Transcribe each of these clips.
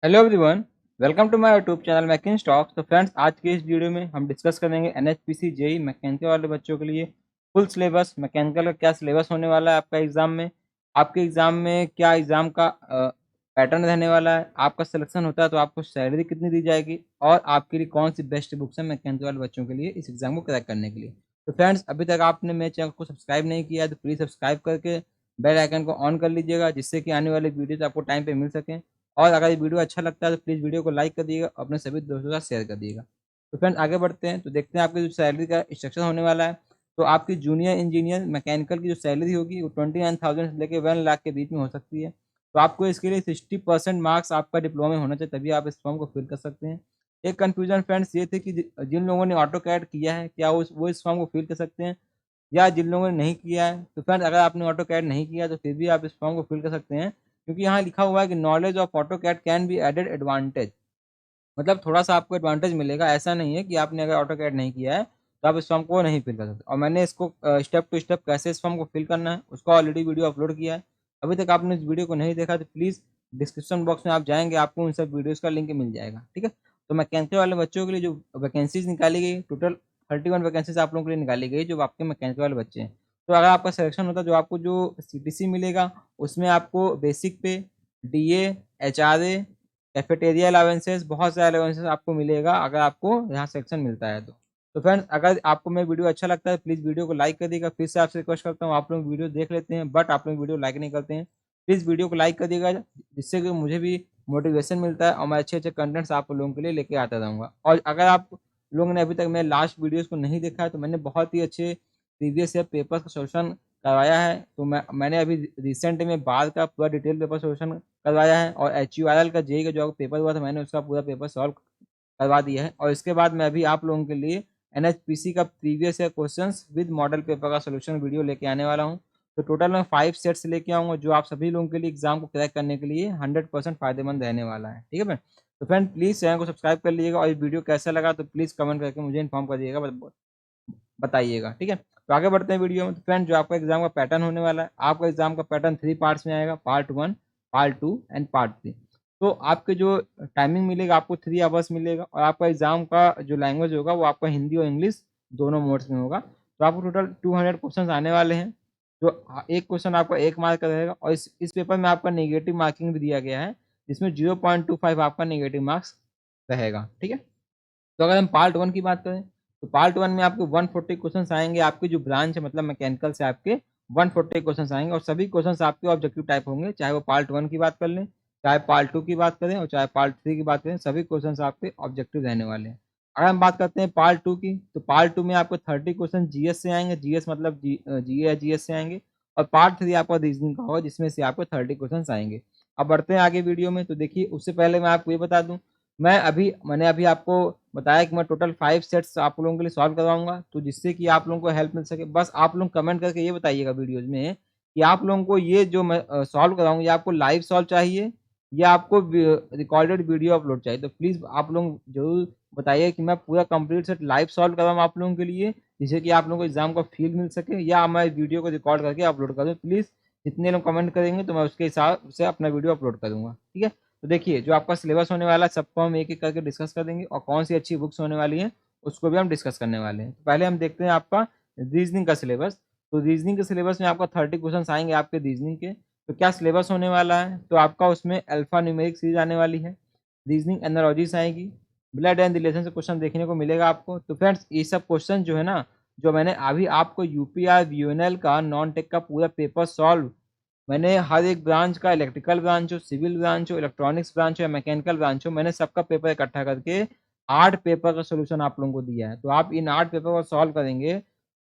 Hello everyone, welcome to my YouTube channel Makin Stock. तो friends, आज की इस वीडियो में हम डिस्कस करेंगे एनएचपीसी जेई मैकेनिकल वाले बच्चों के लिए फुल सिलेबस। मैकेनिकल का क्या सिलेबस होने वाला है आपका एग्जाम में, आपके एग्जाम में क्या एग्जाम का पैटर्न रहने वाला है, आपका सिलेक्शन होता है तो आपको सैलरी कितनी दी जाएगी, और आपके लिए कौन सी बेस्ट बुक्स है मैकेनिकल वाले बच्चों के लिए इस एग्जाम को क्रैक करने के लिए। तो फ्रेंड्स, अभी तक आपने मेरे चैनल को सब्सक्राइब नहीं किया है तो प्लीज़ सब्सक्राइब करके बेल आइकन को ऑन कर लीजिएगा, जिससे कि आने वाले वीडियोज आपको टाइम पे मिल सकें। और अगर ये वीडियो अच्छा लगता है तो प्लीज़ वीडियो को लाइक कर दिएगा, अपने सभी दोस्तों के साथ शेयर कर दिएगा। तो फ्रेंड, आगे बढ़ते हैं तो देखते हैं आपकी जो सैलरी का स्ट्रक्चर होने वाला है। तो आपकी जूनियर इंजीनियर मैकेनिकल की जो सैलरी होगी वो 29,000 से लेकर 1 लाख के बीच में हो सकती है। तो आपको इसके लिए 60% मार्क्स आपका डिप्लोमा में होना चाहिए, तभी आप इस फॉर्म को फिल कर सकते हैं। एक कन्फ्यूजन फ्रेंड्स ये थे कि जिन लोगों ने ऑटो कैड किया है क्या वो इस फॉर्म को फिल कर सकते हैं, या जिन लोगों ने नहीं किया है। तो फ्रेंड्स, अगर आपने ऑटो कैड नहीं किया तो फिर भी आप इस फॉर्म को फिल कर सकते हैं, क्योंकि यहाँ लिखा हुआ है कि knowledge of AutoCAD can be added advantage. मतलब थोड़ा-सा आपको एडवांटेज मिलेगा, ऐसा नहीं है कि आपने अगर ऑटो कैड नहीं किया है, तो आप इस फॉर्म को नहीं फिल कर सकते। और मैंने इसको स्टेप टू स्टेप कैसे इस फॉर्म को फिल करना है, उसका ऑलरेडी वीडियो अपलोड किया है। अभी तक आपने इस वीडियो को नहीं देखा तो प्लीज़ डिस्क्रिप्शन बॉक्स में आप जाएँगे, आपको उन सब वीडियोज़ का लिंक मिल जाएगा, ठीक है? तो मैकेनिकल वाले बच्चों के लिए जो वैकेंसीज़ निकाली गई, टोटल 31 वैकेंसीज़ आप लोगों के लिए निकाली गई, जो आपके मैकेनिकल वाले बच्चे हैं। तो अगर आपका सिलेक्शन होता है, जो आपको जो सीटीसी मिलेगा, उसमें आपको बेसिक पे, डीए, एचआरए, कैफेटेरिया अलाउंसेस, बहुत सारे अलाउंसेस आपको मिलेगा अगर आपको यहाँ सेक्शन मिलता है तो। तो फ्रेंड्स, अगर आपको मेरा वीडियो अच्छा लगता है प्लीज़ वीडियो को लाइक कर दीजिएगा। फिर से आपसे रिक्वेस्ट करता हूँ, आप लोग वीडियो देख लेते हैं बट आप लोग वीडियो लाइक नहीं करते हैं। प्लीज़ वीडियो को लाइक कर दिएगा, जिससे कि मुझे भी मोटिवेशन मिलता है और मैं अच्छे-अच्छे कंटेंट्स आप लोगों के लिए लेके आता रहूँगा। और अगर आप लोगों ने अभी तक मेरे लास्ट वीडियोज़ को नहीं देखा है तो मैंने बहुत ही अच्छे प्रीवियस ईयर पेपर्स का सॉल्यूशन करवाया है। तो मैंने अभी रिसेंट में बार का पूरा डिटेल पेपर सॉल्यूशन करवाया है, और एचयूआरएल का जेईई का जो पेपर हुआ था मैंने उसका पूरा पेपर सॉल्व करवा दिया है। और इसके बाद मैं अभी आप लोगों के लिए एनएचपीसी का previous year questions with model paper का सॉल्यूशन वीडियो लेके आने वाला हूँ। तो टोटल मैं 5 सेट्स लेके आऊँगा, जो आप सभी लोगों के लिए एग्जाम को क्रैक करने के लिए 100% फायदेमंद रहने वाला है। ठीक है फ्रेंड? तो फ्रेंड, प्लीज़ चैनल को सब्सक्राइब कर लीजिएगा, और ये वीडियो कैसा लगा तो प्लीज़ कमेंट करके मुझे इन्फॉर्म कर दीजिएगा, बताइएगा, ठीक है? तो आगे बढ़ते हैं वीडियो में। तो फ्रेंड, जो आपका एग्जाम का पैटर्न होने वाला है, आपका एग्जाम का पैटर्न 3 पार्ट्स में आएगा, पार्ट 1, पार्ट 2 एंड पार्ट 3। तो आपके जो टाइमिंग मिलेगा आपको 3 आवर्स मिलेगा, और आपका एग्जाम का जो लैंग्वेज होगा वो आपका हिंदी और इंग्लिश दोनों मोड्स में होगा। तो आपको टोटल 200 क्वेश्चंस आने वाले हैं, जो एक क्वेश्चन आपका 1 मार्क का रहेगा, और इस पेपर में आपका नेगेटिव मार्किंग भी दिया गया है, जिसमें 0.25 आपका नेगेटिव मार्क्स रहेगा, ठीक है? तो अगर हम पार्ट 1 की बात करें, तो पार्ट 1 में आपको 140 क्वेश्चंस आएँगे, आपकी जो ब्रांच है मतलब मैकेनिकल से आपके 140 क्वेश्चंस आएँगे, और सभी क्वेश्चंस आपके ऑब्जेक्टिव टाइप होंगे, चाहे वो पार्ट 1 की बात कर लें, चाहे पार्ट 2 की बात करें और चाहे पार्ट 3 की बात करें, सभी क्वेश्चंस आपके ऑब्जेक्टिव रहने वाले हैं। अगर हम बात करते हैं पार्ट 2 की, तो पार्ट 2 में आपको 30 क्वेश्चन जीएस से आएँगे, जीएस मतलब जीए या जीएस से आएँगे, और पार्ट 3 आपका रीजनिंग का होगा, जिसमें से आपको 30 क्वेश्चंस आएँगे। अब बढ़ते हैं आगे वीडियो में, तो देखिए उससे पहले मैं आपको ये बता दूँ, मैंने अभी आपको बताया कि मैं टोटल 5 सेट्स आप लोगों के लिए सॉल्व करवाऊँगा, तो जिससे कि आप लोगों को हेल्प मिल सके। बस आप लोग कमेंट करके ये बताइएगा वीडियोज़ में कि आप लोगों को ये जो मैं सॉल्व कराऊँगा, ये आपको लाइव सॉल्व चाहिए या आपको रिकॉर्डेड वीडियो अपलोड चाहिए? तो प्लीज़ आप लोग ज़रूर बताइए कि मैं पूरा कंप्लीट सेट लाइव सॉल्व कराऊँ आप लोगों के लिए, जिससे कि आप लोगों को एग्ज़ाम का फ़ील मिल सके, या मैं वीडियो को रिकॉर्ड करके अपलोड कर दूँ। प्लीज़ जितने लोग कमेंट करेंगे तो मैं उसके हिसाब से अपना वीडियो अपलोड करूँगा, ठीक है? तो देखिए, जो आपका सिलेबस होने वाला है सबको हम एक-एक करके डिस्कस कर देंगे, और कौन-सी अच्छी बुक्स होने वाली हैं, उसको भी हम डिस्कस करने वाले हैं। तो पहले हम देखते हैं आपका रीज़निंग का सिलेबस। तो रीज़निंग के सिलेबस में आपका 30 क्वेश्चन्स आएँगे आपके रीज़निंग के। तो क्या सिलेबस होने वाला है, तो आपका उसमें अल्फ़ा न्यूमेरिक सीरीज़ आने वाली है, रीज़निंग एनालॉजीज़ आएगी, ब्लड एंड रिलेशन से क्वेश्चन देखने को मिलेगा आपको। तो फ्रेंड्स, ये सब क्वेश्चन जो है ना, जो मैंने अभी आपको यूपीआर, वीओएनएल का नॉन टेक का पूरा पेपर सॉल्व, मैंने हर एक ब्रांच का, इलेक्ट्रिकल ब्रांच हो, सिविल ब्रांच हो, इलेक्ट्रॉनिक्स ब्रांच हो या मैकेनिकल ब्रांच हो, मैंने सबका पेपर इकट्ठा करके 8 पेपर का सॉल्यूशन आप लोगों को दिया है। तो आप इन 8 पेपर को सॉल्व करेंगे,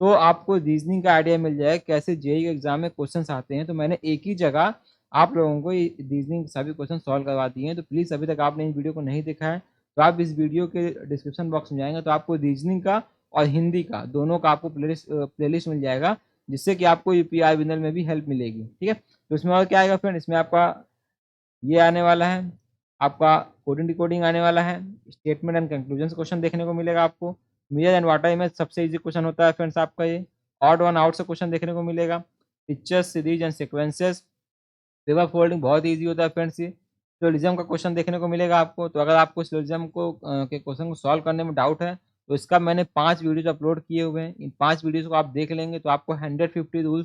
तो आपको रीज़निंग का आइडिया मिल जाएगा कैसे जेईई के एग्ज़ाम में क्वेश्चन्स आते हैं। तो मैंने एक ही जगह आप लोगों को ये रीज़निंग के सभी क्वेश्चन सॉल्व करवा दिए हैं। तो प्लीज़, अभी तक आपने इस वीडियो को नहीं देखा है, तो आप इस वीडियो के डिस्क्रिप्शन बॉक्स में जाएँगे तो आपको रीज़निंग का और हिंदी का दोनों का आपको प्लेलिस्ट मिल जाएगा, जिससे कि आपको यूपीआई विनर में भी हेल्प मिलेगी। ठीक है? तो इसमें और क्या आएगा फ्रेंड, इसमें आपका ये आने वाला है, आपका कोडिंग डिकोडिंग आने वाला है, स्टेटमेंट एंड कंक्लूजन क्वेश्चन देखने को मिलेगा आपको। मिरर एंड वाटर इमेज सबसे ईज़ी क्वेश्चन होता है फ्रेंड्स आपका ये। ऑड वन आउट से क्वेश्चन देखने को मिलेगा। Pictures, series and sequences, paper folding बहुत ईज़ी होता है फ्रेंड्स ये। सिलोजिज्म का क्वेश्चन देखने को मिलेगा आपको। तो अगर आपको सिलोजिज्म को के क्वेश्चन को सॉल्व करने में डाउट है, तो इसका मैंने 5 वीडियोज़ अपलोड किए हुए हैं। इन 5 वीडियोज़ को आप देख लेंगे तो आपको 150 रूल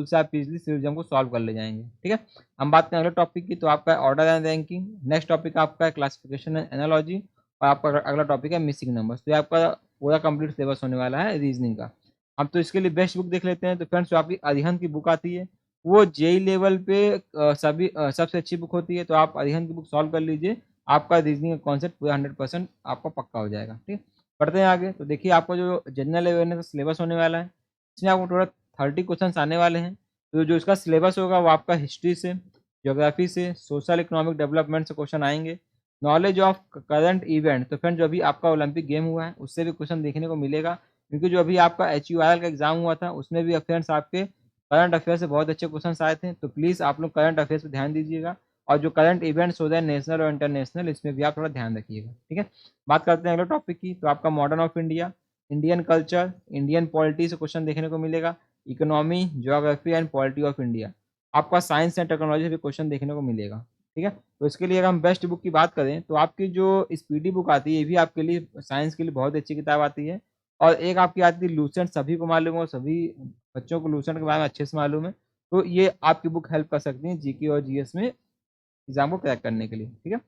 से आप इज़िली सिलोजिज्म को सॉल्व कर ले जाएँगे, ठीक है। हम बात करें अगले टॉपिक की, तो आपका order and ranking. Next topic आपका है क्लासिफिकेशन एंड एनालॉजी, और आपका अगला टॉपिक है मिसिंग नंबर्स। तो ये आपका पूरा कंप्लीट सिलेबस होने वाला है रीजनिंग का। अब तो इसके लिए बेस्ट बुक देख लेते हैं। तो फ्रेंड्स, जो आपकी अरिहंत की बुक आती है, वो जेईई लेवल पे सबसे अच्छी बुक होती है। तो आप अरिहंत की बुक सॉल्व कर लीजिए, आपका रीजनिंग का कॉन्सेप्ट पूरा 100% आपका पक्का हो जाएगा, ठीक है। बढ़ते हैं आगे। तो देखिए, आपका जो जनरल अवेयरनेस का सिलेबस होने वाला है, इसमें आपको टोटल 30 क्वेश्चन आने वाले हैं। तो जो इसका सिलेबस होगा वो आपका हिस्ट्री से, ज्योग्राफी से, सोशल इकोनॉमिक डेवलपमेंट से क्वेश्चन आएंगे, नॉलेज ऑफ करंट इवेंट। तो फ्रेंड, जो अभी आपका ओलंपिक गेम हुआ है उससे भी क्वेश्चन देखने को मिलेगा, क्योंकि जो अभी आपका HURL का एग्जाम हुआ था उसमें भी फ्रेंड्स आपके करंट अफेयर से बहुत अच्छे क्वेश्चन आए थे। तो प्लीज़ आप लोग करंट अफेयर्स पे ध्यान दीजिएगा, और जो करंट इवेंट्स हो रहे हैं नेशनल और इंटरनेशनल, इसमें भी आप थोड़ा ध्यान रखिएगा, ठीक है। बात करते हैं अगले टॉपिक की। तो आपका modern of India, Indian culture, Indian polity से क्वेश्चन देखने को मिलेगा, economy, geography and polity of India. आपका साइंस एंड टेक्नोलॉजी से भी क्वेश्चन देखने को मिलेगा, ठीक है। तो इसके लिए अगर हम बेस्ट बुक की बात करें, तो आपकी जो स्पीडी बुक आती है, ये भी आपके लिए साइंस के लिए बहुत अच्छी किताब आती है। और एक आपकी आती है लूसेंट, सभी को मालूम है, सभी बच्चों को लूसेंट के बारे में अच्छे से मालूम है। तो ये आपकी बुक हेल्प कर सकती है जीके और जीएस में एग्जाम को क्रैक करने के लिए, ठीक है।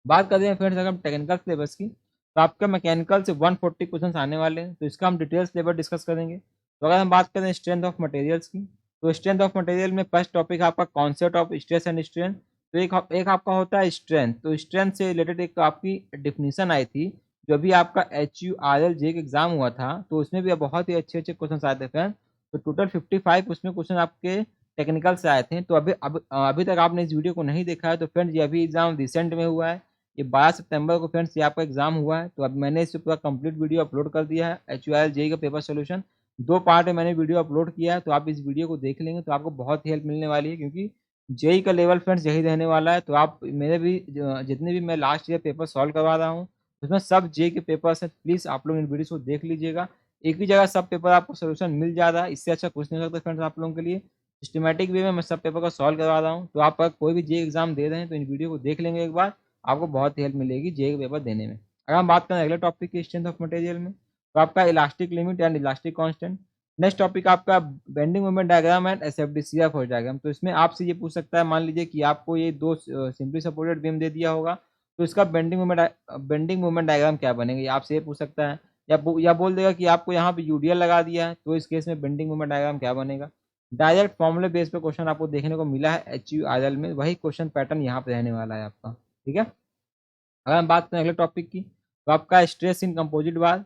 बात करते हैं फ्रेंड्स अगर हम टेक्निकल सिलेबस की, तो आपका मैकेनिकल से 140 क्वेश्चन आने वाले हैं। तो इसका हम डिटेल सिलेबस डिस्कस करेंगे। तो अगर हम बात करें स्ट्रेंथ ऑफ मटेरियल्स की, तो स्ट्रेंथ ऑफ मटेरियल में फर्स्ट टॉपिक है आपका concept of stress and strain. तो एक आपका होता है स्ट्रेंथ। तो स्ट्रेंथ से रिलेटेड एक आपकी डिफिनीशन आई थी, जो भी आपका HURL जे का एग्जाम हुआ था, तो उसमें भी बहुत ही अच्छे अच्छे क्वेश्चन आए थे फ्रेंड। तो टोटल 55 उसमें क्वेश्चन आपके टेक्निकल से आए थे। तो अभी तक आपने इस वीडियो को नहीं देखा है, तो फ्रेंड्स ये अभी एग्जाम रिसेंट में हुआ है, ये 12 सितंबर को फ्रेंड्स ये आपका एग्जाम हुआ है। तो अब मैंने इस पे पूरा कंप्लीट वीडियो अपलोड कर दिया है। HURL जेईई का पेपर सोल्यूशन 2 पार्ट में मैंने वीडियो अपलोड किया है। तो आप इस वीडियो को देख लेंगे तो आपको बहुत ही हेल्प मिलने वाली है, क्योंकि जेईई का लेवल फ्रेंड्स यही रहने वाला है। तो आप मेरे भी जितने भी मैं लास्ट ईयर पेपर सॉल्व करवा रहा हूँ, उसमें सब जेईई के पेपर्स हैं। प्लीज़ आप लोग इन वीडियो को देख लीजिएगा, एक ही जगह सब पेपर आपको सोल्यूशन मिल जा रहा है। इससे अच्छा कुछ नहीं हो सकता फ्रेंड्स आप लोगों के लिए। सिस्टमैटिक वे में मैं सब पेपर का सॉल्व करवा रहा हूँ। तो आप अगर कोई भी जेईई एग्जाम दे रहे हैं, तो इन वीडियो को देख लेंगे एक बार, आपको बहुत ही हेल्प मिलेगी जेईई का पेपर देने में। अगर हम बात करें अगले टॉपिक की स्ट्रेंथ ऑफ मटेरियल में, तो आपका elastic limit and elastic constant. Next topic आपका bending moment diagram and SFD force diagram. तो इसमें आपसे ये पूछ सकता है, मान लीजिए कि आपको ये दो सिंपली सपोर्टेड बीम दे दिया होगा, तो इसका बेंडिंग मोमेंट डायग्राम क्या बनेगा, ये आपसे ये पूछ सकता है। या बोल देगा कि आपको यहाँ पे UDL लगा दिया है, तो इस केस में बेंडिंग मोमेंट डायग्राम क्या बनेगा। डायरेक्ट फॉर्मूले बेस पे क्वेश्चन आपको देखने को मिला है HURL में, वही क्वेश्चन पैटर्न यहाँ पे रहने वाला है आपका, ठीक है। अगर हम बात करें अगले टॉपिक की, तो आपका स्ट्रेस इन कंपोजिट बार,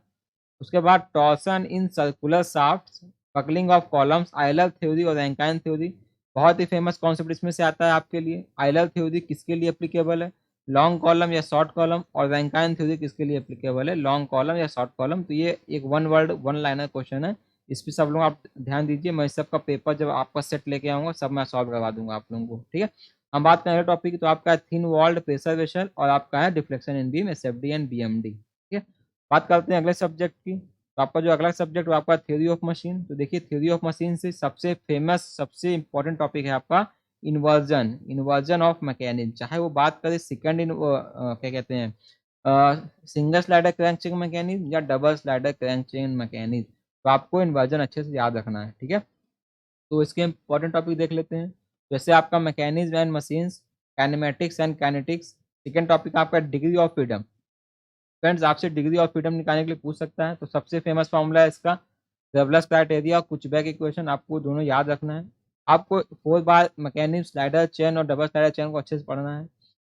उसके बाद torsion in circular shafts, buckling of columns, Euler theory और रैंकाइन थ्योरी। बहुत ही फेमस कॉन्सेप्ट इसमें से आता है आपके लिए। आयलर थ्योरी किसके लिए एप्लीकेबल है, लॉन्ग कॉलम या शॉर्ट कॉलम, और रैंकाइन थ्योरी किसके लिए एप्लीकेबल है, लॉन्ग कॉलम या शॉर्ट कॉलम। तो ये एक one word one liner question है, इस पर सब लोग आप ध्यान दीजिए। मैं सबका पेपर जब आपका सेट लेके आऊँगा, सब मैं सॉल्व करवा दूंगा आप लोगों को, ठीक है। हम बात करें टॉपिक, तो आपका थिन वॉल्ड प्रेशर वेसल, और आपका है deflection in beam, SFD and BMD, ठीक है। बात करते हैं अगले सब्जेक्ट की। तो आपका जो अगला सब्जेक्ट वो आपका थ्योरी ऑफ मशीन। तो देखिए, थ्योरी ऑफ मशीन से सबसे फेमस सबसे इंपॉर्टेंट टॉपिक है आपका इन्वर्जन ऑफ मैकेनिज्म। चाहे वो बात करें क्या कहते हैं, सिंगल स्लाइडर क्रैंकचेन मैकेनिज्म या डबल स्लाइडर क्रैंकचेन मैकेनिज्म, तो आपको इन्वर्जन अच्छे से याद रखना है, ठीक है। तो इसके इंपॉर्टेंट टॉपिक देख लेते हैं। जैसे आपका mechanism and machines, kinematics and kinetics. Second topic आपका डिग्री ऑफ फ्रीडम। फ्रेंड्स, आपसे डिग्री ऑफ फ्रीडम निकालने के लिए पूछ सकता है। तो सबसे फेमस फॉर्मूला है इसका रेवलस क्राइटेरिया और कुचबैक इक्वेशन, आपको दोनों याद रखना है। आपको 4 बार मैकेनिज्म, स्लाइडर चेन और डबल स्लाइडर चेन को अच्छे से पढ़ना है।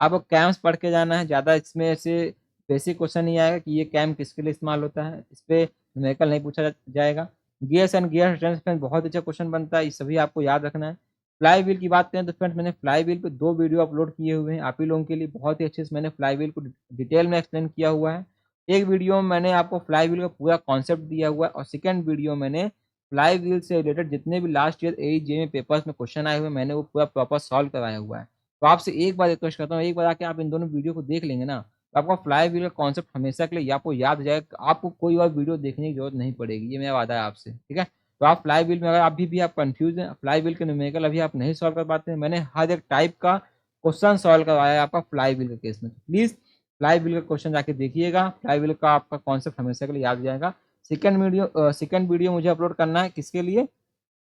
आपको कैम्स पढ़ के जाना है, ज़्यादा इसमें से बेसिक क्वेश्चन नहीं आएगा कि ये कैम किसके लिए इस्तेमाल होता है, इस पर न्यूमेरिकल नहीं पूछा जाएगा। Gears and gear returns friends बहुत अच्छा क्वेश्चन बनता है, ये सभी आपको याद रखना है। फ्लाई व्हील की बात करें, तो फ्रेंड्स मैंने फ्लाई व्हील पे 2 वीडियो अपलोड किए हुए हैं आप ही लोगों के लिए, बहुत ही अच्छे से मैंने फ्लाई व्हील को डिटेल में एक्सप्लेन किया हुआ है। एक वीडियो में मैंने आपको फ्लाई व्हील का पूरा कॉन्सेप्ट दिया हुआ है, और सेकंड वीडियो मैंने फ्लाई व्हील से रिलेटेड जितने भी लास्ट ईयर AEJ में पेपर्स में क्वेश्चन आए हुए हैं, मैंने वो पूरा प्रॉपर सॉल्व कराया हुआ है। तो आपसे एक बार रिक्वेस्ट करता हूँ, एक बार आके आप इन दोनों वीडियो को देख लेंगे ना, तो आपका फ्लाई व्हील का कॉन्सेप्ट हमेशा के लिए आपको याद हो जाएगा, आपको कोई और वीडियो देखने की जरूरत नहीं पड़ेगी, ये मेरा वादा है आपसे, ठीक है। तो आप फ्लाई व्हील में अगर अभी भी आप कंफ्यूज हैं, फ्लाई व्हील के न्यूमेरिकल अभी आप नहीं सॉल्व कर पाते हैं, मैंने हर एक टाइप का क्वेश्चन सॉल्व करवाया है आपका फ्लाई व्हील के केस में। प्लीज फ्लाई व्हील का क्वेश्चन जाके देखिएगा, फ्लाई व्हील का आपका कॉन्सेप्ट हमेशा के लिए याद हो जाएगा। सेकंड वीडियो मुझे अपलोड करना है, किसके लिए?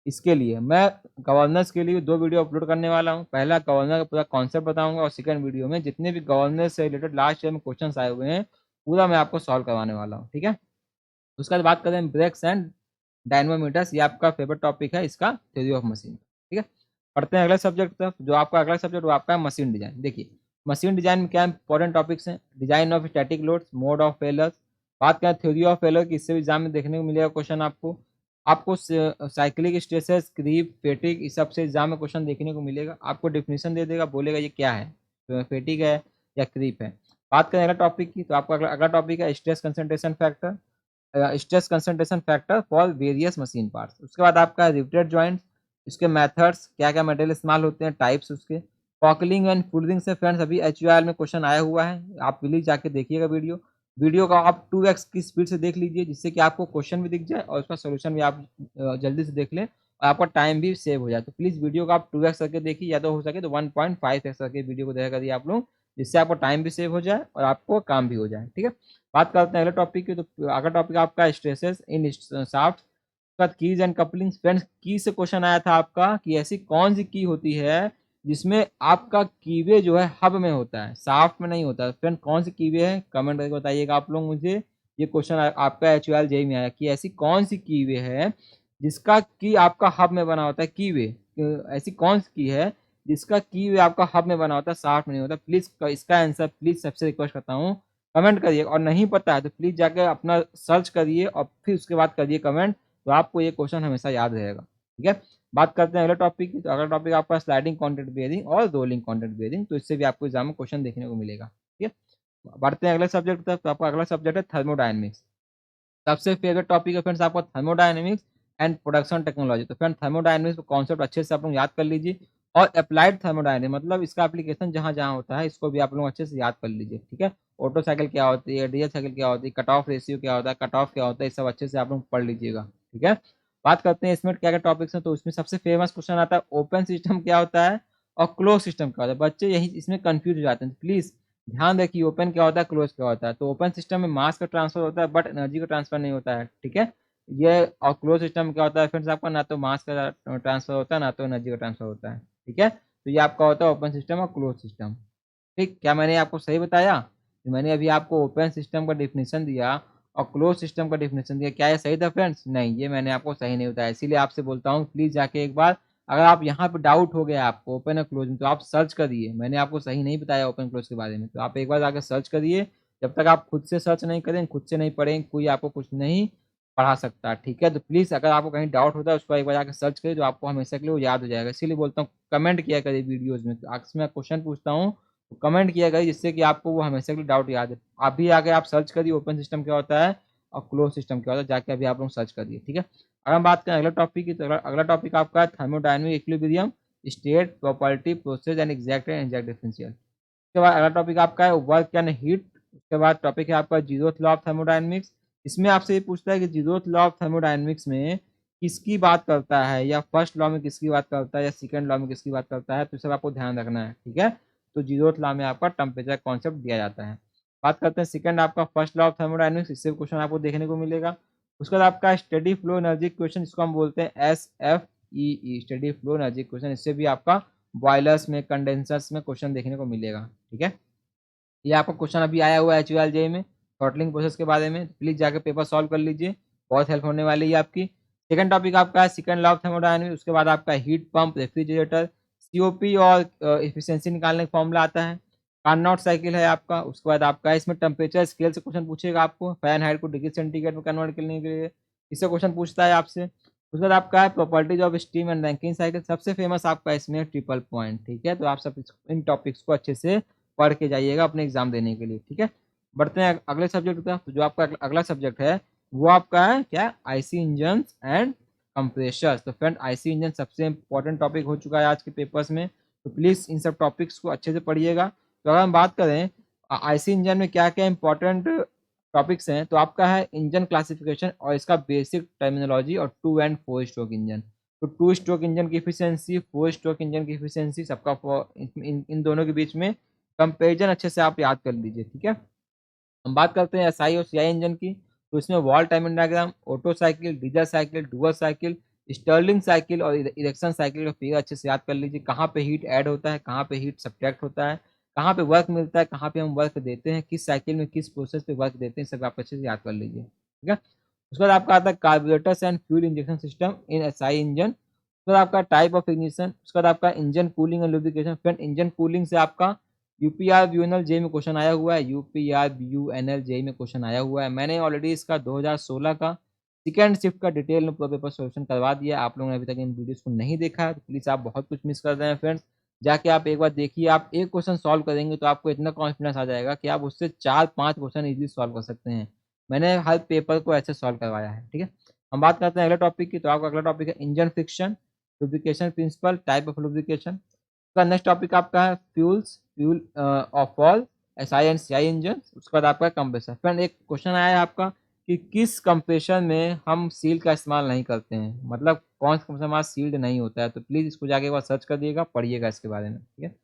इसके लिए मैं गवर्नेंस के लिए 2 वीडियो अपलोड करने वाला हूँ। पहला गवर्नर का पूरा कॉन्सेप्ट बताऊंगा और सेकंड वीडियो में जितने भी गवर्नेंस से रिलेटेड लास्ट ईयर में क्वेश्चंस आए हुए हैं पूरा मैं आपको सॉल्व करवाने वाला हूँ, ठीक है। उसके बाद बात करें ब्रेक्स एंड डायनमोमीटर्स, ये आपका फेवरेट टॉपिक है इसका, थ्योरी ऑफ मशीन, ठीक है। पढ़ते हैं अगले सब्जेक्ट तरफ। जो आपका अगला सब्जेक्ट वो आपका मशीन डिजाइन। देखिए मशीन डिजाइन में क्या इंपॉर्टेंट टॉपिक्स हैं? Design of static loads, mode of failures. बात करें थ्योरी ऑफ फेलर की, इससे भी एग्जाम में देखने को मिलेगा क्वेश्चन आपको। आपको साइक्लिक स्ट्रेसेस, क्रीप, फेटिक, इस सब से एग्जाम में क्वेश्चन देखने को मिलेगा। आपको डिफिनेशन दे देगा, बोलेगा ये क्या है, तो फेटिक है या क्रीप है। बात करें अगला टॉपिक की, तो आपका अगला टॉपिक है stress concentration factor, stress concentration factor for various machine parts. उसके बाद आपका रिवेटेड जॉइंट्स, इसके मेथड्स, क्या क्या मटेरियल इस्तेमाल होते हैं, टाइप्स उसके। पॉकलिंग एंड फुलरिंग से फ्रेंड्स अभी HUIL में क्वेश्चन आया हुआ है, आप प्लीज जाके देखिएगा वीडियो। वीडियो का आप 2x की स्पीड से देख लीजिए, जिससे कि आपको क्वेश्चन भी दिख जाए और उसका सोल्यूशन भी आप जल्दी से देख लें और आपका टाइम भी सेव हो जाए। तो प्लीज वीडियो को आप 2x करके देखिए, या तो हो सके तो 1.5x करके वीडियो को देखा करिए आप लोग, जिससे आपका टाइम भी सेव हो जाए और आपको काम भी हो जाए, ठीक है। बात करते हैं अगले टॉपिक की, तो अगला टॉपिक आपका स्ट्रेसेस इन शाफ्ट का कीज एंड कपलिंग्स। फ्रेंड्स की से क्वेश्चन आया था आपका कि ऐसी कौन सी की होती है जिसमें आपका कीवे जो है हब में होता है, शाफ्ट में नहीं होता। फ्रेंड कौन सी कीवे है, कमेंट करके बताइएगा आप लोग मुझे। ये क्वेश्चन आपका HUIL जेई में आया कि ऐसी कौन सी कीवे है जिसका की आपका हब में बना होता है, कीवे। ऐसी कौन सी की है जिसका कीवे आपका हब में बना होता है, शाफ्ट में नहीं होता। प्लीज इसका आंसर प्लीज सबसे रिक्वेस्ट करता हूँ कमेंट करिए, और नहीं पता है तो प्लीज जाकर अपना सर्च करिए और फिर उसके बाद करिए कमेंट, तो आपको ये क्वेश्चन हमेशा याद रहेगा, ठीक है। बात करते हैं अगले टॉपिक की, तो अगला टॉपिक आपका स्लाइडिंग कॉन्टेंट बेयरिंग और रोलिंग कॉन्टेंट बेयरिंग, तो इससे भी आपको एग्जाम में क्वेश्चन देखने को मिलेगा, ठीक है। बढ़ते हैं अगले सब्जेक्ट तक, तो आपका अगला सब्जेक्ट है थर्मोडायनेमिक्स। सबसे फेवरेट टॉपिक है फ्रेंड्स आपका थर्मोडायनेमिक्स एंड प्रोडक्शन टेक्नोलॉजी। तो फ्रेंड थर्मोडायनेमिक्स कॉन्सेप्ट अच्छे से आप लोग याद कर लीजिए, और अप्लाइड थर्मोडायनेमिक्स मतलब इसका एप्लीकेशन जहां जहां होता है इसको भी आप लोग अच्छे से याद कर लीजिए, ठीक है। ऑटो साइकिल क्या होती है, डीएल साइकिल क्या होती है, कट ऑफ रेशियो क्या होता है, कट ऑफ क्या होता है, ये सब अच्छे से आप लोग पढ़ लीजिएगा, ठीक है। बात करते हैं इसमें क्या क्या टॉपिक्स हैं, तो इसमें सबसे फेमस क्वेश्चन आता है ओपन सिस्टम क्या होता है और क्लोज सिस्टम क्या होता है। बच्चे यही इसमें कंफ्यूज हो जाते हैं, प्लीज ध्यान रखिए ओपन क्या होता है, क्लोज क्या होता है। तो ओपन सिस्टम में मास का ट्रांसफर होता है बट एनर्जी का ट्रांसफर नहीं होता है, ठीक है। ये और क्लोज सिस्टम क्या होता है फ्रेंड्स आपका, ना तो मास का ट्रांसफर होता है ना तो एनर्जी का ट्रांसफर होता है, ठीक है। तो ये आपका होता है ओपन सिस्टम और क्लोज सिस्टम, ठीक। क्या मैंने आपको सही बताया? तो मैंने अभी आपको ओपन सिस्टम का डिफिनेशन दिया और क्लोज सिस्टम का डिफिनेशन दिया, क्या ये सही था फ्रेंड्स? नहीं, ये मैंने आपको सही नहीं बताया, इसीलिए आपसे बोलता हूँ प्लीज जाके एक बार, अगर आप यहाँ पे डाउट हो गया आपको ओपन और क्लोज में, तो आप सर्च करिए। मैंने आपको सही नहीं बताया ओपन क्लोज के बारे में, तो आप एक बार जाकर सर्च करिए। जब तक आप खुद से सर्च नहीं करें, खुद से नहीं पढ़ेंगे, कोई आपको कुछ नहीं पढ़ा सकता, ठीक है। तो प्लीज अगर आपको कहीं डाउट होता है उसको एक बार जाकर सर्च करिए, तो आपको हमेशा के लिए वो याद हो जाएगा। इसीलिए बोलता हूँ कमेंट किया करिए वीडियोज में, तो अक्सर मैं क्वेश्चन पूछता हूँ तो कमेंट किया करिए, जिससे कि आपको वो हमेशा के लिए डाउट याद है। आप भी आगे आप सर्च करिए ओपन सिस्टम क्या होता है और क्लोज सिस्टम क्या होता है, जाके अभी आप लोग सर्च करिए, ठीक है। अगर हम बात करें अगला टॉपिक की, तो अगला टॉपिक आपका है thermodynamic equilibrium, state, property, process and exact and exact differential. उसके बाद अगला टॉपिक आपका है वर्क एंड हीट। उसके बाद टॉपिक है आपका जीरोथ लॉ ऑफ थर्मोडायनेमिक्स। इसमें आपसे ये पूछता है कि जीरोथ लॉ ऑफ थर्मोडायनेमिक्स में किसकी बात करता है, या फर्स्ट लॉ में किसकी बात करता है, या सेकंड लॉ में किसकी बात करता है, तो सब आपको ध्यान रखना है, ठीक है। तो जीरोथ लॉ में आपका टेम्परेचर कॉन्सेप्ट दिया जाता है। बात करते हैं सेकंड आपका फर्स्ट लॉ ऑफ थर्मोडायनेमिक्स, इससे क्वेश्चन आपको देखने को मिलेगा। उसके बाद आपका स्टेडी फ्लो एनर्जी क्वेश्चन, इसको हम बोलते हैं SFEE, steady flow energy question. इससे भी आपका बॉयलर्स में, कंडेंसर्स में क्वेश्चन देखने को मिलेगा, ठीक है। ये आपका क्वेश्चन अभी आया हुआ है HUIL जेई में थ्रॉटलिंग प्रोसेस के बारे में, प्लीज जाकर पेपर सॉल्व कर लीजिए, बहुत हेल्प होने वाली है आपकी। सेकंड टॉपिक आपका है सेकंड लॉ ऑफ थर्मोडायनेमिक्स। उसके बाद आपका हीट पंप, रेफ्रिजरेटर, COP और एफिशिएंसी निकालने का फॉर्मूला आता है। कार्नोट साइकिल है आपका। उसके बाद आपका इसमें टेम्परेचर स्केल से क्वेश्चन पूछेगा आपको, फ़ारेनहाइट को डिग्री सेंटीग्रेड में कन्वर्ट करने के लिए इससे क्वेश्चन पूछता है आपसे। उसके बाद आपका है properties of steam and Rankine cycle. सबसे फेमस आपका इसमें ट्रिपल पॉइंट, ठीक है। तो आप सब इन टॉपिक्स को अच्छे से पढ़ के जाइएगा अपने एग्जाम देने के लिए, ठीक है। बढ़ते हैं अगले सब्जेक्ट का, तो जो आपका अगला सब्जेक्ट है वो आपका है क्या, आईसी इंजन एंड कंप्रेशर्स। तो फ्रेंड आईसी इंजन सबसे इंपॉर्टेंट टॉपिक हो चुका है आज के पेपर्स में, तो प्लीज इन सब टॉपिक्स को अच्छे से पढ़िएगा। तो अगर हम बात करें आईसी इंजन में क्या क्या इंपॉर्टेंट टॉपिक्स हैं, तो आपका है इंजन क्लासिफिकेशन और इसका बेसिक टर्मिनोलॉजी और 2 एंड 4 स्ट्रोक इंजन। तो 2 स्ट्रोक इंजन की इफिशियंसी, 4 स्ट्रोक इंजन की इफिशियंसी, सबका इन दोनों के बीच में कंपेरिजन अच्छे से आप याद कर लीजिए, ठीक है। हम बात करते हैं एसआई और सीआई इंजन की, तो इसमें valve timing diagram, Otto cycle, diesel cycle, dual cycle, Stirling cycle और इरेक्शन साइकिल का फिगर अच्छे से याद कर लीजिए। कहाँ पे हीट ऐड होता है, कहाँ पे हीट सब्ट्रैक्ट होता है, कहाँ पे वर्क मिलता है, कहाँ पे हम वर्क देते हैं, किस साइकिल में किस प्रोसेस पे वर्क देते हैं, सब आप अच्छे से याद कर लीजिए, ठीक है। उसके बाद आपका आता है carburettors and fuel injection system in SI engine. उसके बाद आपका टाइप ऑफ इग्निशन, उसके बाद आपका engine cooling and lubrication. Friend, engine cooling से आपका यूपीआर यूएनएल जे में क्वेश्चन आया हुआ है, यूपीआर यूएनएल जे में क्वेश्चन आया हुआ है। मैंने ऑलरेडी इसका 2016 का सेकेंड शिफ्ट का डिटेल में पूरा पेपर सोल्यूशन करवा दिया। आप लोगों ने अभी तक इन वीडियोस को नहीं देखा है तो प्लीज़ आप बहुत कुछ मिस कर रहे हैं फ्रेंड्स। जाके आप एक बार देखिए, आप एक क्वेश्चन सॉल्व करेंगे तो आपको इतना कॉन्फिडेंस आ जाएगा कि आप उससे 4-5 क्वेश्चन इजीली सॉल्व कर सकते हैं। मैंने हर पेपर को ऐसे सॉल्व करवाया है, ठीक है। हम बात करते हैं अगले टॉपिक की, तो आपका अगला टॉपिक है engine friction, lubrication principle, type of lubrication. उसका नेक्स्ट टॉपिक आपका है fuels, fuel of all SI and CI engine. उसके बाद आपका कंप्रेसर। फ्रेंड, एक क्वेश्चन आया है आपका कि किस कंप्रेसर में हम सील का इस्तेमाल नहीं करते हैं, मतलब कौन सा कंप्रेसर हमारा सील्ड नहीं होता है, तो प्लीज़ इसको जाके एक बार सर्च कर दिएगा, पढ़िएगा इसके बारे में, ठीक है।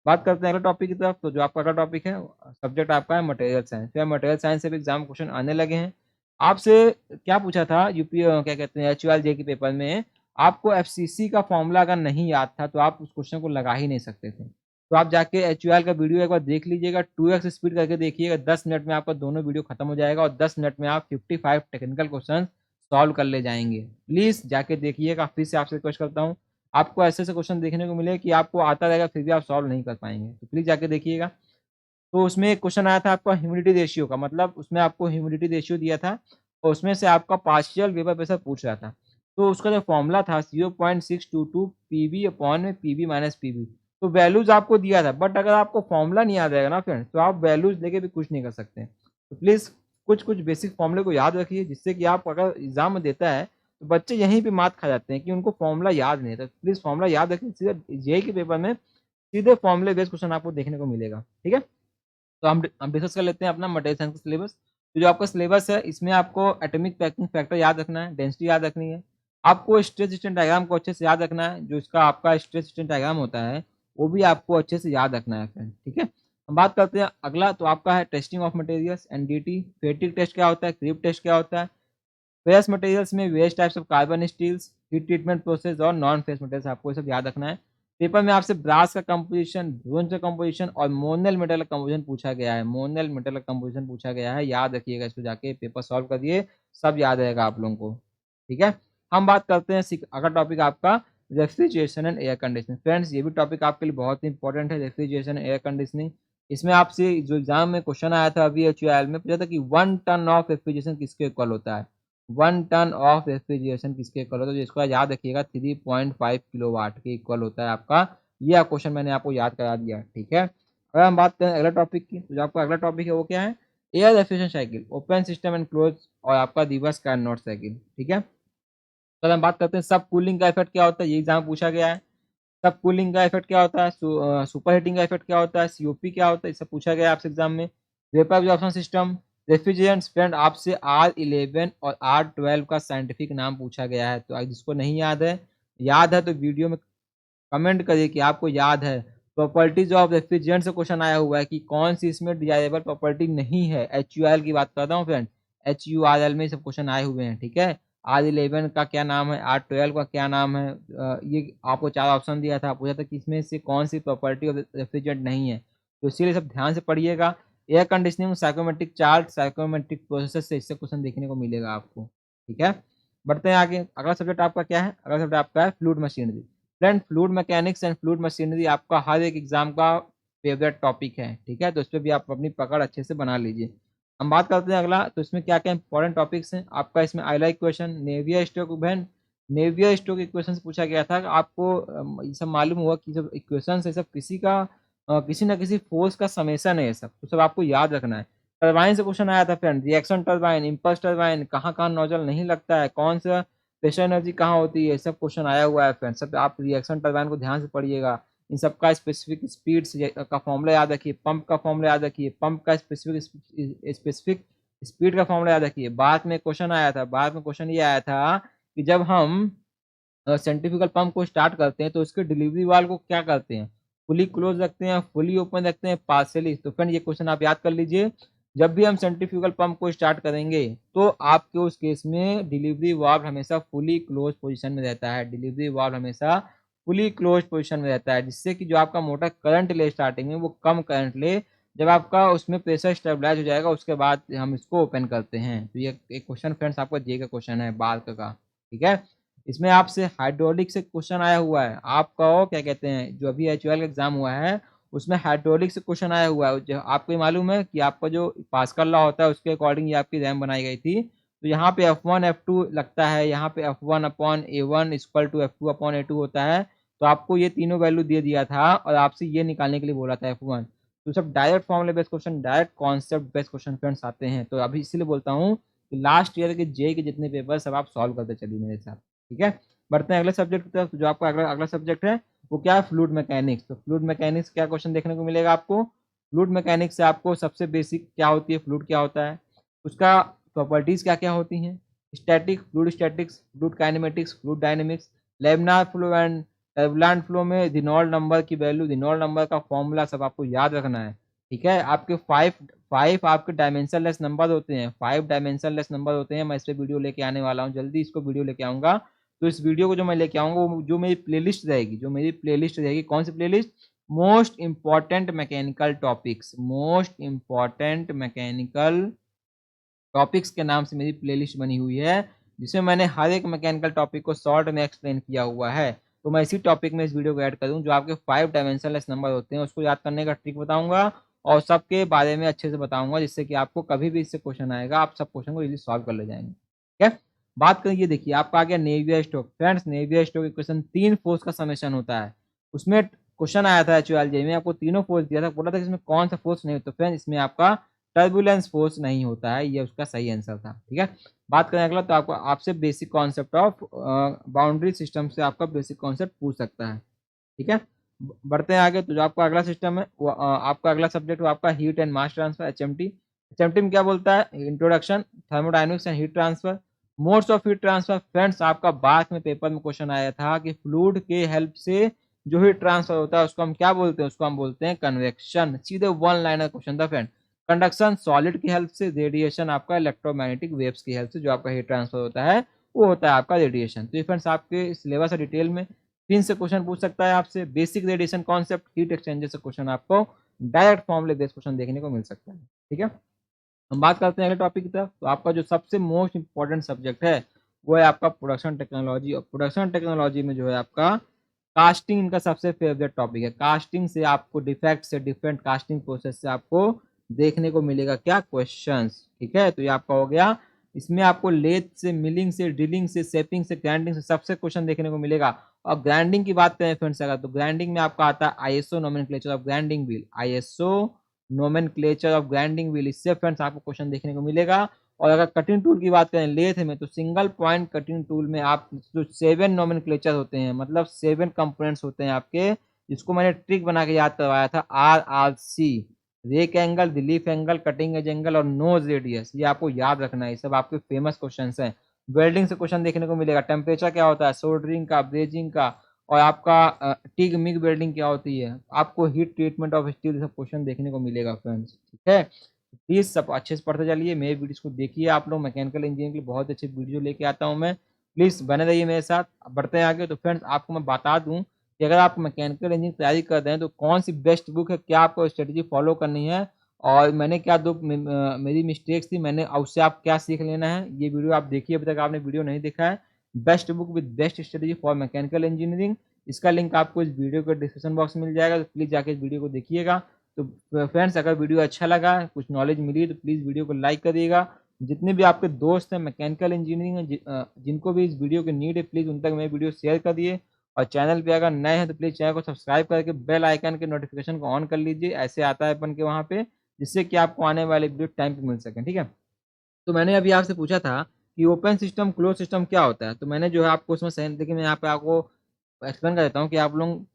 बात करते हैं अगले टॉपिक की तरफ, तो जो आपका अगला टॉपिक है सब्जेक्ट आपका है मटेरियल साइंस। फिर मटेरियल साइंस से भी एग्जाम क्वेश्चन आने लगे हैं। आपसे क्या पूछा था यूपी क्या कहते हैं एचयूएल के पेपर में, आपको एफसीसी का फॉर्मूला अगर नहीं याद था तो आप उस क्वेश्चन को लगा ही नहीं सकते थे। तो आप जाके एचयूएल का वीडियो एक बार देख लीजिएगा, 2x स्पीड करके देखिएगा, 10 मिनट में आपका दोनों वीडियो खत्म हो जाएगा और 10 मिनट में आप 55 टेक्निकल क्वेश्चन सॉल्व कर ले जाएंगे। प्लीज़ जाके देखिएगा, फिर से आपसे रिक्वेस्ट करता हूँ। आपको ऐसे ऐसे क्वेश्चन देखने को मिले कि आपको आता रहेगा फिर भी आप सॉल्व नहीं कर पाएंगे, तो प्लीज़ जाके देखिएगा। तो उसमें एक क्वेश्चन आया था आपका ह्यूमिडिटी रेशियो का, मतलब उसमें आपको ह्यूमिडिटी रेशियो दिया था और उसमें से आपका पार्शियल वेपर प्रेशर पूछ रहा था। तो उसका जो फॉर्मूला था 0.622 पीवी अपॉन में पीवी माइनस पीवी। तो वैल्यूज आपको दिया था, बट अगर आपको फॉर्मूला नहीं याद रहेगा ना फ्रेंड, तो आप वैल्यूज लेके भी कुछ नहीं कर सकते। तो प्लीज़ कुछ कुछ बेसिक फॉर्मूले को याद रखिए, जिससे कि आप अगर एग्जाम में देता है तो बच्चे यहीं पे मात खा जाते हैं कि उनको फॉर्मूला याद नहीं है। तो प्लीज़ फॉर्मूला याद रखिए, सीधे जेईई के पेपर में सीधे फॉर्मूले बेस्ड क्वेश्चन आपको देखने को मिलेगा, ठीक है। तो हम डिस्कस कर लेते हैं अपना मटेरियल साइंस का सिलेबस। तो जो आपका सिलेबस है इसमें आपको एटॉमिक पैकिंग फैक्टर याद रखना है, डेंसिटी याद रखनी है, आपको स्ट्रेस स्ट्रेन डायग्राम को अच्छे से याद रखना है, जो इसका आपका स्ट्रेस स्ट्रेन डायग्राम होता है वो भी आपको अच्छे से याद रखना है फ्रेंड, ठीक है। हम बात करते हैं अगला, तो आपका है testing of materials, NDT, fatigue test क्या होता है, क्रीप टेस्ट क्या होता है, फेरस मटेरियल्स में various types of carbon steels, heat treatment process और नॉन फेरस मटेरियल्स, आपको ये सब याद रखना है। पेपर में आपसे ब्रास का कंपोजिशन, ब्रोंज का कंपोजिशन और मोनल मेटल का कंपोजिशन पूछा गया है, मोनल मेटल का कंपोजिशन पूछा गया है, याद रखिएगा, इसको जाके पेपर सॉल्व करिए, सब याद रहेगा आप लोगों को, ठीक है। हम बात करते हैं अगला टॉपिक आपका refrigeration and air conditioning. Friends, ये भी टॉपिक आपके लिए बहुत ही इंपॉर्टेंट है, रेफ्रिजरेशन एयर कंडीशनिंग। इसमें आपसे जो एग्जाम में क्वेश्चन आया था अभी एचयूएल में पूछा था कि 1 टन ऑफ रेफ्रिजरेशन किसके इक्वल होता है, 1 टन ऑफ रेफ्रिजरेशन किसके इक्वल होता है, तो इसको याद रखिएगा 3.5 किलोवाट के इक्वल होता है आपका। ये क्वेश्चन मैंने आपको याद करा दिया, ठीक है। अगर हम बात करें अगला टॉपिक की, तो जो आपका अगला टॉपिक है वो क्या है, air refrigeration cycle, open system and close और आपका रिवर्स कार्नोट साइकिल, ठीक है। तो हम बात करते हैं सब कूलिंग का इफेक्ट क्या होता है, ये एग्जाम पूछा गया है। सब कूलिंग का इफेक्ट क्या होता है, सुपर हीटिंग का इफेक्ट क्या होता है, सीओपी क्या होता है, ये सब पूछा गया है आपसे एग्जाम में। Vapour absorption system, refrigerants. Friend, आपसे R11 और R12 का साइंटिफिक नाम पूछा गया है, तो जिसको नहीं याद है तो वीडियो में कमेंट करिए कि आपको याद है। प्रॉपर्टीज ऑफ रेफ्रिजरेंट से क्वेश्चन आया हुआ है कि कौन सी इसमें डिजायरेबल प्रॉपर्टी नहीं है, HURL की बात कर रहा हूँ फ्रेंड, HURL में सब क्वेश्चन आए हुए हैं, ठीक है। R11 का क्या नाम है, R12 का क्या नाम है, ये आपको 4 ऑप्शन दिया था, पूछा था कि इसमें से कौन सी प्रॉपर्टी ऑफ रेफ्रिजरेंट नहीं है, तो इसीलिए सब ध्यान से पढ़िएगा। Air conditioning psychometric chart, psychometric process से इससे क्वेश्चन देखने को मिलेगा आपको, ठीक है। बढ़ते हैं आगे, अगला सब्जेक्ट आपका क्या है, अगला सब्जेक्ट आपका है fluid machinery. Friend, fluid mechanics and fluid machinery आपका हर एक एग्जाम का फेवरेट टॉपिक है, ठीक है, तो इस पर भी आप अपनी पकड़ अच्छे से बना लीजिए। हम बात करते हैं अगला, तो इसमें क्या क्या इंपॉर्टेंट टॉपिक्स हैं आपका, इसमें I like question, Navier stroke event, Navier stroke equation पूछा गया था। आपको ये सब मालूम हुआ कि सब इक्वेशन है सब किसी का किसी ना किसी फोर्स का समेशन है, ये सब तो सब आपको याद रखना है। टरबाइन से क्वेश्चन आया था friend, reaction turbine, impulse turbine, कहाँ कहाँ नोजल नहीं लगता है, कौन सा प्रेशर एनर्जी कहाँ होती है, सब क्वेश्चन आया हुआ है फ्रेंड। सब आप रिएक्शन टरबाइन को ध्यान से पढ़िएगा, इन सब का स्पेसिफिक स्पीड का फॉर्मूला याद रखिए, पंप का फॉर्मूला याद रखिए, पंप का स्पेसिफिक स्पीड का फॉर्मूला याद रखिए। बाद में क्वेश्चन आया था, बाद में क्वेश्चन ये आया था कि जब हम सेंट्रीफ्यूगल पंप को स्टार्ट करते हैं तो उसके डिलीवरी वाल्व को क्या करते हैं, फुली क्लोज रखते हैं, फुली ओपन रखते हैं, पार्शियली। तो फ्रेंड ये क्वेश्चन आप याद कर लीजिए। जब भी हम सेंट्रीफ्यूगल पंप को स्टार्ट करेंगे तो आपके उस केस में डिलीवरी वाल्व हमेशा फुली क्लोज पोजीशन में रहता है, डिलीवरी वाल्व हमेशा फुली क्लोज पोजीशन में रहता है, जिससे कि जो आपका मोटर करंट ले स्टार्टिंग में वो कम करंट ले। जब आपका उसमें प्रेशर स्टेबलाइज हो जाएगा उसके बाद हम इसको ओपन करते हैं। तो ये एक क्वेश्चन फ्रेंड्स आपका जे का क्वेश्चन है, बार्क का, ठीक है। इसमें आपसे हाइड्रोलिक से क्वेश्चन आया हुआ है, आपका वो क्या कहते हैं, जो अभी एचयूएल का एग्जाम हुआ है उसमें हाइड्रोलिक से क्वेश्चन आया हुआ है। जो आपको ये मालूम है कि आपका जो पास्कल लॉ होता है उसके अकॉर्डिंग ये आपकी रैम बनाई गई थी। तो यहाँ पे F1 F2 लगता है, यहाँ पे F1 upon A1 equal to F2 upon A2 होता है। तो आपको ये तीनों वैल्यू दे दिया था और आपसे ये निकालने के लिए बोला था F1। तो सब डायरेक्ट फॉर्मूले based question, direct concept based question friends आते हैं। तो अभी इसीलिए बोलता हूँ कि लास्ट ईयर के जे के जितने पेपर सब आप सॉल्व करते चलिए मेरे साथ, ठीक है। बढ़ते हैं अगले सब्जेक्ट की तरफ। तो जो आपका अगला अगला सब्जेक्ट है वो क्या है, फ्लूइड मैकेनिक्स। तो फ्लूइड मैकेनिक्स क्या क्वेश्चन देखने को मिलेगा आपको। फ्लूइड मैकेनिक्स से आपको सबसे बेसिक क्या होती है, फ्लूइड क्या होता है, उसका प्रॉपर्टीज क्या क्या होती हैं, static, fluid statics, fluid kinematics, fluid dynamics, laminar flow and turbulent flow में रिनॉल्ड नंबर की वैल्यू, रिनॉल्ड नंबर का फॉर्मूला सब आपको याद रखना है, ठीक है। आपके फाइव फाइव आपके डायमेंशन लेस नंबर होते हैं, 5 डायमेंशन लेस नंबर होते हैं। मैं इस पर वीडियो लेके आने वाला हूँ, जल्दी इसको वीडियो लेके आऊँगा। तो इस वीडियो को जो मैं लेके आऊँगा वो जो मेरी प्लेलिस्ट रहेगी, जो मेरी प्लेलिस्ट रहेगी, कौन सी playlist, most important mechanical topics, most important mechanical topics के नाम से मेरी प्लेलिस्ट बनी हुई है, जिसमें मैंने हर एक मैकेनिकल टॉपिक को शॉर्ट में एक्सप्लेन किया हुआ है। तो मैं इसी टॉपिक में इस वीडियो को ऐड करूँ, जो आपके 5 डायमेंशनलेस नंबर होते हैं उसको याद करने का ट्रिक बताऊंगा और सबके बारे में अच्छे से बताऊंगा, जिससे कि आपको कभी भी इससे क्वेश्चन आएगा आप सब क्वेश्चन को इजीली सॉल्व कर ले जाएंगे, ठीक है। बात करें, ये देखिए आपका आ गया Navier stroke. Friends Navier stroke equation 3 force का समेशन होता है। उसमें क्वेश्चन आया था एचयूएलजे में, आपको तीनों फोर्स दिया था, बोला था कि इसमें कौन सा फोर्स नहीं होता। फ्रेंड्स इसमें आपका टर्बुलेंस फोर्स नहीं होता है, ये उसका सही आंसर था, ठीक है। बात करें अगला, तो आपको आपसे basic concept of boundary system से आपका बेसिक कॉन्सेप्ट पूछ सकता है, ठीक है। बढ़ते हैं आगे। तो जो आपका अगला सिस्टम है वो आपका अगला सब्जेक्ट वो आपका heat and mass transfer, HMT. HMT में क्या बोलता है, introduction thermodynamics and heat transfer, modes of heat transfer. Friends आपका बात में पेपर में क्वेश्चन आया था कि फ्लूइड के हेल्प से जो हीट ट्रांसफर होता है उसको हम क्या बोलते हैं, उसको हम बोलते हैं कन्वेक्शन। सीधे वन लाइनर क्वेश्चन था फ्रेंड। कंडक्शन सॉलिड की हेल्प से, रेडिएशन आपका इलेक्ट्रोमैग्नेटिक वेव्स की हेल्प से जो आपका हीट ट्रांसफर होता है वो होता है आपका रेडिएशन। तो ये फ्रेंड्स आपके सिलेबस है डिटेल में 3 से क्वेश्चन पूछ सकता है आपसे। Basic radiation concept, heat exchanger से क्वेश्चन आपको डायरेक्ट फॉर्मूले बेस्ड क्वेश्चन देखने को मिल सकता है, ठीक है। हम बात करते हैं अगले टॉपिक की तरफ। तो आपका जो सबसे मोस्ट इंपॉर्टेंट सब्जेक्ट है वो है आपका प्रोडक्शन टेक्नोलॉजी। और प्रोडक्शन टेक्नोलॉजी में जो है आपका कास्टिंग इनका सबसे फेवरेट टॉपिक है। कास्टिंग से आपको डिफेक्ट से डिफरेंट कास्टिंग प्रोसेस से आपको देखने को मिलेगा क्या, क्वेश्चंस, ठीक है। तो ये आपका हो गया। इसमें आपको लेथ से, मिलिंग से, ड्रिलिंग से, शेपिंग से, ग्राइंडिंग से सबसे क्वेश्चन देखने को मिलेगा। और ग्राइंडिंग की बात करें फ्रेंड्स अगर, तो ग्राइंडिंग में आपका आता है ISO nomenclature of grinding wheel, ISO nomenclature of grinding wheel, इससे फ्रेंड्स आपको क्वेश्चन देखने को मिलेगा। और अगर कटिंग टूल की बात करें लेथ में, तो सिंगल पॉइंट कटिंग टूल में आप जो 7 नोमेनक्लेचर होते हैं, मतलब 7 कंपोनेंट्स होते हैं आपके, जिसको मैंने ट्रिक बना के याद करवाया था, RRC, rake angle, relief angle, cutting edge angle और नोज रेडियस, ये आपको याद रखना है। ये सब आपके फेमस क्वेश्चन हैं। वेल्डिंग से क्वेश्चन देखने को मिलेगा, टेम्परेचर क्या होता है, सोल्डरिंग का, ब्रेजिंग का, और आपका टिग मिग वेल्डिंग क्या होती है, आपको हीट ट्रीटमेंट ऑफ स्टील, सब क्वेश्चन देखने को मिलेगा फ्रेंड्स, ठीक है। प्लीज सब अच्छे से पढ़ते चलिए, मेरे वीडियोस को देखिए आप लोग। मैकेनिकल इंजीनियरिंग के लिए बहुत अच्छे वीडियो लेके आता हूँ मैं, प्लीज बने रहिए मेरे साथ। बढ़ते हैं आगे। तो फ्रेंड्स आपको मैं बता दूं कि अगर आप मैकेनिकल इंजीनियरिंग तैयारी कर रहे हैं तो कौन सी बेस्ट बुक है, क्या आपको स्ट्रेटेजी फॉलो करनी है, और मैंने क्या दो मेरी मिस्टेक्स थी, मैंने उससे आप क्या सीख लेना है, ये वीडियो आप देखिए। अभी तक आपने वीडियो नहीं देखा है, best book with best strategy for mechanical engineering, इसका लिंक आपको इस वीडियो के डिस्क्रिप्शन बॉक्स में मिल जाएगा। तो प्लीज़ जाके इस वीडियो को देखिएगा। तो फ्रेंड्स अगर वीडियो अच्छा लगा, कुछ नॉलेज मिली, तो प्लीज़ वीडियो को लाइक करिएगा। जितने भी आपके दोस्त हैं मैकेनिकल इंजीनियरिंग में जिनको भी इस वीडियो की नीड है, प्लीज़ उन तक मेरे वीडियो शेयर कर दिए। और चैनल पे अगर नए हैं तो प्लीज़ चैनल को सब्सक्राइब करके बेल आइकन के नोटिफिकेशन को ऑन कर लीजिए, ऐसे आता है अपन के वहाँ पे, जिससे कि आपको आने वाले वीडियो टाइम पे मिल सकें, ठीक है। तो मैंने अभी आपसे पूछा था कि ओपन सिस्टम क्लोज सिस्टम क्या होता है, तो मैंने जो है आपको उसमें सही, देखिए मैं यहाँ पे आपको एक्सप्लेन कर देता हूँ कि आप लोग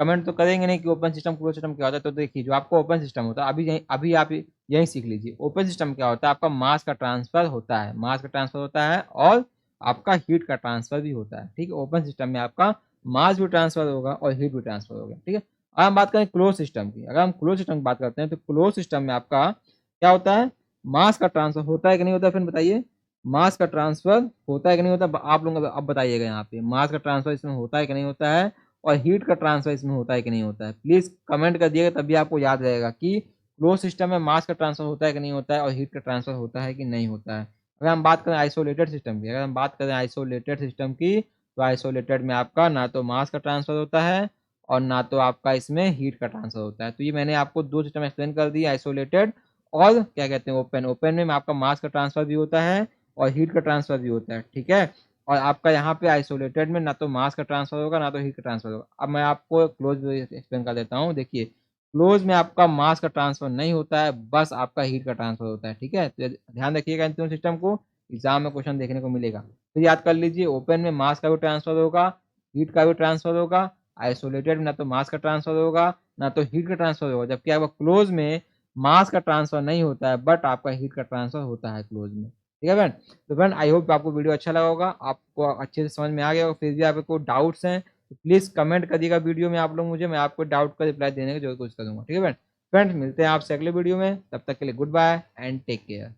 कमेंट तो करेंगे नहीं कि ओपन सिस्टम क्लोज सिस्टम क्या होता है। तो देखिए जो आपको ओपन सिस्टम होता है, अभी आप यही सीख लीजिए। ओपन सिस्टम क्या होता है, आपका मास का ट्रांसफर होता है, मास का ट्रांसफर होता है और आपका हीट का ट्रांसफर भी होता है। ठीक है, ओपन सिस्टम में आपका मास भी ट्रांसफर होगा और हीट भी ट्रांसफर होगा। ठीक है, अब हम बात करें क्लोज सिस्टम की। अगर हम क्लोज सिस्टम की बात करते हैं तो क्लोज सिस्टम में आपका क्या होता है, मास का ट्रांसफर होता है कि नहीं होता है, फिर बताइए। मास का ट्रांसफर होता है कि नहीं होता, आप लोग अब बताइएगा यहाँ पे मास का ट्रांसफर इसमें होता है कि नहीं होता है, और हीट का ट्रांसफर इसमें होता है कि नहीं होता है। प्लीज कमेंट कर दिएगा, तभी आपको याद रहेगा कि क्लोज सिस्टम में मास का ट्रांसफर होता है कि नहीं होता है, और हीट का ट्रांसफर होता है कि नहीं होता है। अगर हम बात करें आइसोलेटेड सिस्टम की, अगर हम बात करें आइसोलेटेड सिस्टम की, तो आइसोलेटेड में आपका ना तो मास का ट्रांसफर होता है और ना तो आपका इसमें हीट का ट्रांसफर होता है। तो ये मैंने आपको दो सिस्टम एक्सप्लेन कर दिया, आइसोलेटेड और क्या कहते हैं ओपन। ओपन में आपका मास का ट्रांसफर भी होता है और हीट का ट्रांसफर भी होता है। ठीक है, और आपका यहाँ पे आइसोलेटेड में ना तो मास का ट्रांसफर होगा ना तो हीट का ट्रांसफर होगा। अब मैं आपको क्लोज एक्सप्लेन कर देता हूँ। देखिए, क्लोज में आपका मास का ट्रांसफर नहीं होता है, बस आपका हीट का ट्रांसफर होता है। ठीक है, तो ध्यान रखिएगा इन दोनों सिस्टम को, एग्जाम में क्वेश्चन देखने को मिलेगा। तो याद कर लीजिए, ओपन में मास का भी ट्रांसफर होगा, हीट का भी ट्रांसफर होगा। आइसोलेटेड में ना तो मास का ट्रांसफर होगा ना तो हीट का ट्रांसफर होगा, जबकि आपका क्लोज में मास का ट्रांसफर नहीं होता है बट आपका हीट का ट्रांसफर होता है क्लोज में। ठीक है फ्रेंड, तो फ्रेंड आई होप आपको वीडियो अच्छा लगा होगा, आपको अच्छे से समझ में आ गया होगा। फिर भी आपको डाउट्स हैं तो प्लीज कमेंट करिएगा वीडियो में आप लोग मुझे, मैं आपको डाउट का रिप्लाई देने की जरूर कोशिश करूंगा। ठीक है फ्रेंड, मिलते हैं आपसे अगले वीडियो में, तब तक के लिए good bye and take care.